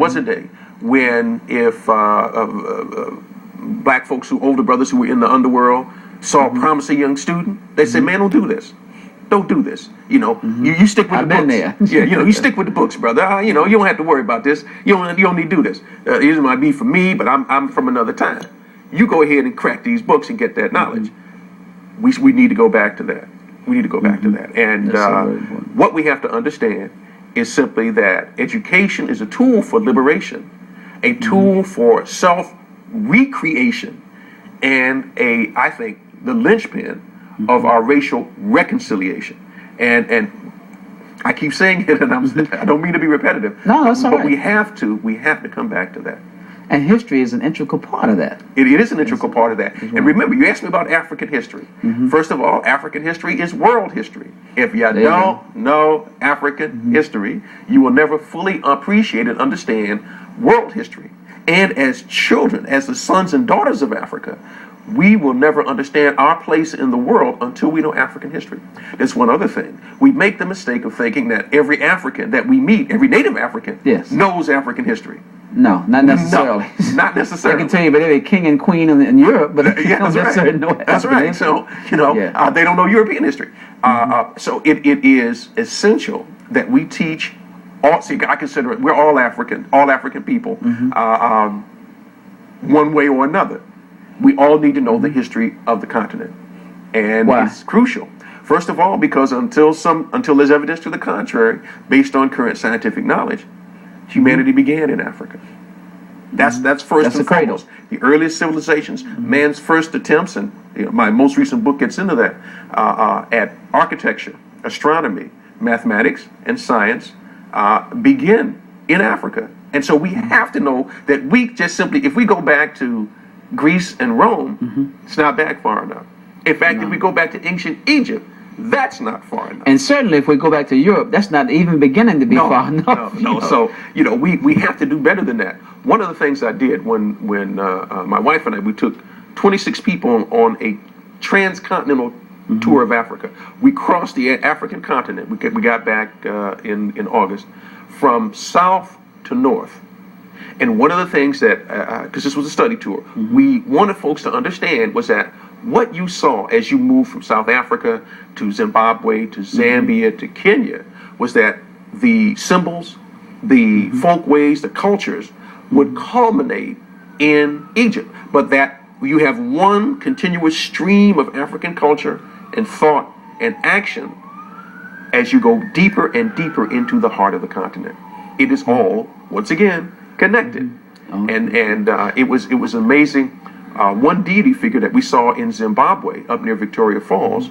was a day when if black folks, older brothers who were in the underworld, saw a promising young student, they said, "Man, don't do this. Don't do this. You stick with the books. There. Yeah, you stick with the books, brother. You don't have to worry about this. You don't need to do this. It might be for me, but I'm from another time. You go ahead and crack these books and get that knowledge." We need to go back to that. We need to go back to that. And what we have to understand is simply that education is a tool for liberation, a tool for self-recreation, and I think, the linchpin of our racial reconciliation. And I keep saying it, and I don't mean to be repetitive. No, that's all right. But we have to come back to that. And history is an integral part of that. It is an integral part of that. And remember, you asked me about African history. First of all, African history is world history. If you don't know African history, you will never fully appreciate and understand world history. And as children, as the sons and daughters of Africa, we will never understand our place in the world until we know African history. There's one other thing. We make the mistake of thinking that every African that we meet, every native African, knows African history. No, not necessarily. No, not necessarily. I can tell you about every king and queen in Europe, but they don't necessarily know African That's right. history. So, they don't know European history. So it is essential that we teach I consider it, we're all African people, one way or another. We all need to know the history of the continent. And it's crucial. First of all, because until there's evidence to the contrary, based on current scientific knowledge, humanity began in Africa. That's first and foremost. The earliest civilizations, man's first attempts, and my most recent book gets into that, at architecture, astronomy, mathematics, and science, begin in Africa. And so we have to know that we just simply, if we go back to Greece and Rome, it's not back far enough. In fact, if we go back to ancient Egypt, that's not far enough. And certainly if we go back to Europe, that's not even beginning to be far enough. No. So, we have to do better than that. One of the things I did when my wife and I, we took 26 people on a transcontinental tour of Africa. We crossed the African continent. We got back in August from south to north. And one of the things that, because this was a study tour, we wanted folks to understand was that what you saw as you moved from South Africa to Zimbabwe to Zambia to Kenya was that the symbols, the folkways, the cultures would culminate in Egypt, but that you have one continuous stream of African culture and thought and action as you go deeper and deeper into the heart of the continent. It is all, once again, connected. And it was amazing. One deity figure that we saw in Zimbabwe up near Victoria Falls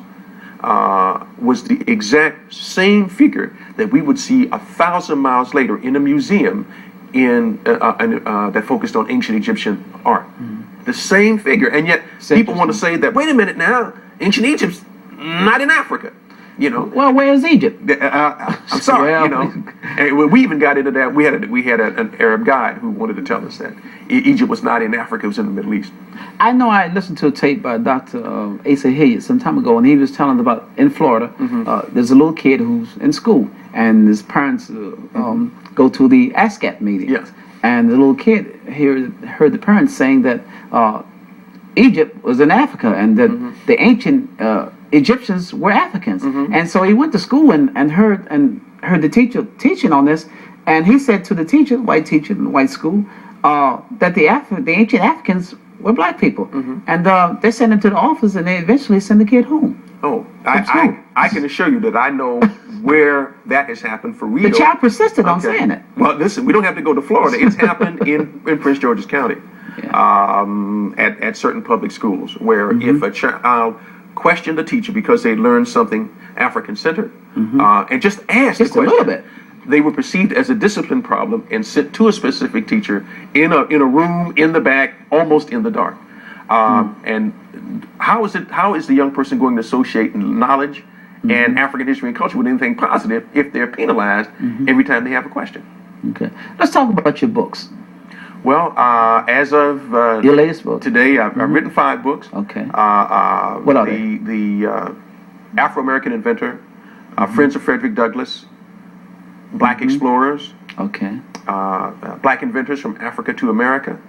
was the exact same figure that we would see 1,000 miles later in a museum that focused on ancient Egyptian art. The same figure, and yet people want to say that, wait a minute now, ancient Egypt's not in Africa. Well, where is Egypt? I'm sorry. And we even got into that. We had an Arab guide who wanted to tell us that Egypt was not in Africa; it was in the Middle East. I know. I listened to a tape by Dr. Asa Hilliard some time ago, and he was telling about in Florida. There's a little kid who's in school, and his parents go to the ASCAP meeting. Yes. And the little kid heard the parents saying that Egypt was in Africa, and that the ancient Egyptians were Africans. And so he went to school and heard the teacher teaching on this, and he said to the teacher, white teacher in the white school, that the ancient Africans were black people. And they sent him to the office, and they eventually sent the kid home. Oh, I can assure you that I know where that has happened for real. The child persisted on saying it. Well, listen, we don't have to go to Florida. It's happened in Prince George's County, at certain public schools, where if a child questioned the teacher because they learned something African-centered, and just asked just the question, a little bit, they were perceived as a discipline problem and sent to a specific teacher in a room in the back, almost in the dark. And how is the young person going to associate knowledge and African history and culture with anything positive if they're penalized every time they have a question? Okay, let's talk about your books. Well, as of your latest book today, I've written 5 books. Okay. What are they? The Afro-American Inventor, Friends of Frederick Douglass, Black Explorers. Okay. Black Inventors from Africa to America.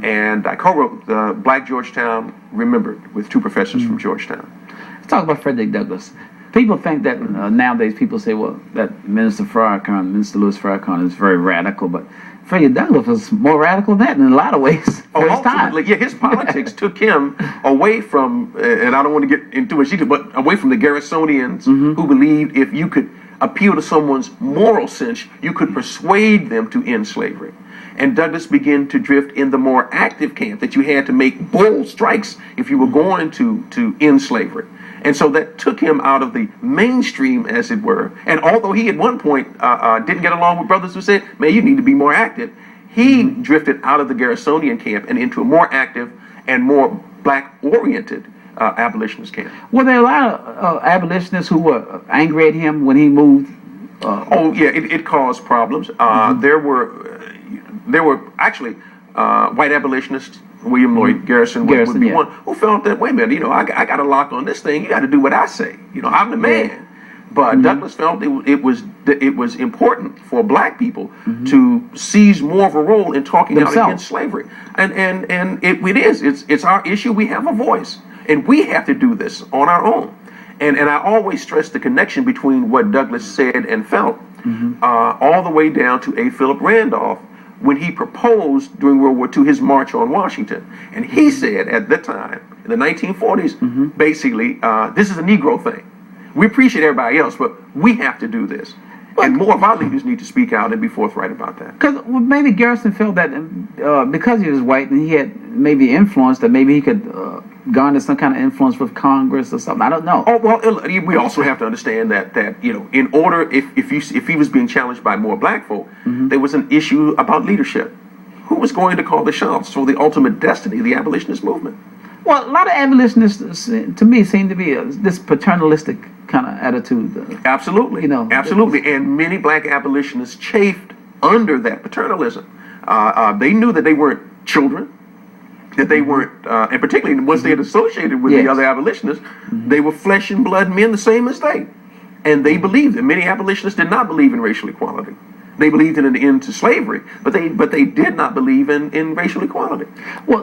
And I co-wrote Black Georgetown Remembered with two professors from Georgetown. Let's talk about Frederick Douglass. People think that nowadays people say, well, that Minister Louis Farrakhan is very radical, but Frederick Douglass was more radical than that in a lot of ways. Ultimately, yeah, his politics took him away from, and I don't want to get into it either, but away from the Garrisonians who believed if you could appeal to someone's moral sense, you could persuade them to end slavery. And Douglass began to drift in the more active camp, that you had to make bold strikes if you were going to end slavery. And so that took him out of the mainstream, as it were. And although he at one point didn't get along with brothers who said, man, you need to be more active, he drifted out of the Garrisonian camp and into a more active and more black-oriented abolitionist camp. Were there a lot of abolitionists who were angry at him when he moved? It caused problems. There were actually white abolitionists. William Lloyd Garrison would be one who felt that, wait a minute, I got a lock on this thing. You got to do what I say. I'm the man. But Douglass felt it was important for black people to seize more of a role in talking out against slavery. And it is. It's our issue. We have a voice, and we have to do this on our own. And I always stress the connection between what Douglass said and felt, all the way down to A. Philip Randolph, when he proposed during World War II his March on Washington. And he said at the time, in the 1940s, basically, this is a Negro thing. We appreciate everybody else, but we have to do this. And more of our leaders need to speak out and be forthright about that. Because maybe Garrison felt that because he was white and he had maybe influence, that maybe he could garner some kind of influence with Congress or something. I don't know. Oh, well, we also have to understand that in order, if he was being challenged by more black folk, there was an issue about leadership. Who was going to call the shots for the ultimate destiny of the abolitionist movement? Well, a lot of abolitionists, to me, seem to be this paternalistic kind of attitude. Absolutely. Absolutely. And many black abolitionists chafed under that paternalism. They knew that they weren't children, that they weren't, and particularly once they had associated with the other abolitionists, they were flesh and blood men the same as they. And they believed it. Many abolitionists did not believe in racial equality. They believed in an end to slavery, but they did not believe in racial equality. Well,